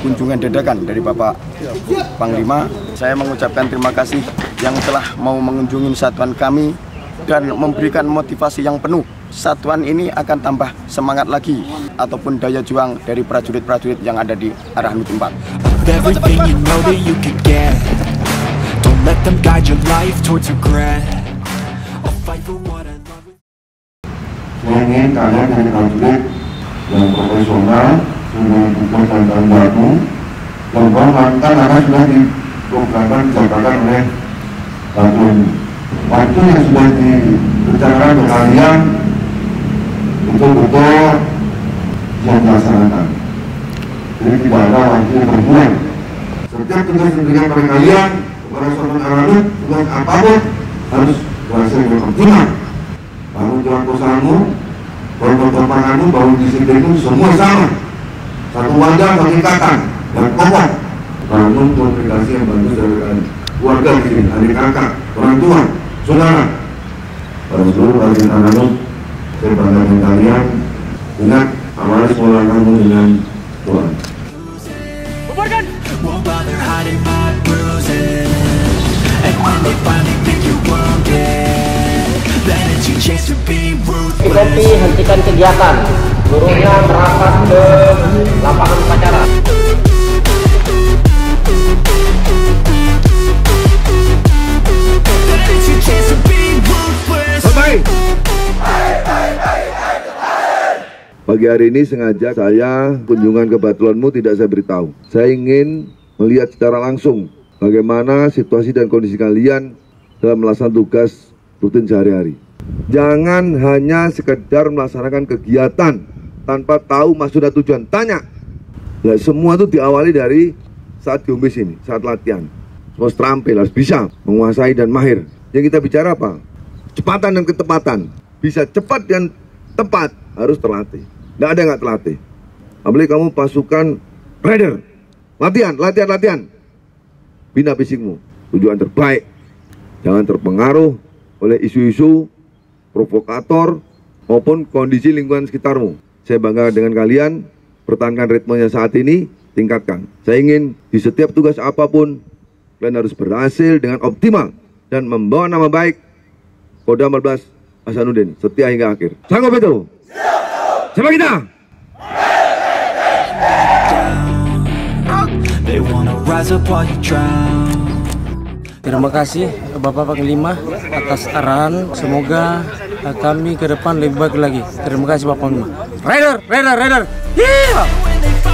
Kunjungan dadakan dari Bapak Panglima, saya mengucapkan terima kasih yang telah mau mengunjungi satuan kami dan memberikan motivasi yang penuh. Satuan ini akan tambah semangat lagi ataupun daya juang dari prajurit-prajurit yang ada di arah Nut 4. Saya ingin kalian jadi prajurit yang profesional, sudah bukan tantangan baru, dan bahkan akan sudah diprogramkan dijabarkan oleh satuan. Waktu yang sudah direncanakan untuk kalian betul-betul yang dilaksanakan. Jadi tidak ada waktu yang berbulan. Setiap tugas yang diberikan pada kalian, kepada satuan Aranut, tugas apapun harus berhasil dengan optimal. Bangun jalan perusahaanmu, bangun perkembanganmu, bangun disiplinmu, semua sama. Satu wadah, satu ikatan, dan kokoh. Bangun komunikasi yang bagus dari keluarga di sini, adik kakak, orang tua, saudara. Pada seluruh prajurit Aranut, saya bangga dengan kalian. Ingat, awali sekolah kamu dengan Tuhan. Bubarkan! Kopi hentikan kegiatan, seluruhnya merapat ke lapangan upacara. Pagi hari ini sengaja saya kunjungan ke batalanmu tidak saya beritahu. Saya ingin melihat secara langsung bagaimana situasi dan kondisi kalian dalam melaksanakan tugas rutin sehari-hari. Jangan hanya sekedar melaksanakan kegiatan tanpa tahu maksud dan tujuan. Tanya. Ya, semua itu diawali dari saat geomis ini, saat latihan. Harus terampil, harus bisa menguasai dan mahir. Yang kita bicara apa? Kecepatan dan ketepatan. Bisa cepat dan tepat, harus terlatih. Tidak ada yang nggak terlatih. Apalagi kamu pasukan rider. Latihan. Bina fisikmu. Tujuan terbaik. Jangan terpengaruh oleh isu-isu provokator maupun kondisi lingkungan sekitarmu. Saya bangga dengan kalian. Pertahankan ritmenya saat ini, tingkatkan. Saya ingin di setiap tugas apapun kalian harus berhasil dengan optimal dan membawa nama baik Kodam 14 Hasanuddin setia hingga akhir. Sanggup itu? Siapa kita? Terima kasih Bapak Panglima atas arahan. Semoga kami ke depan lebih baik lagi. Terima kasih Bapak Panglima. Rider. Yeah!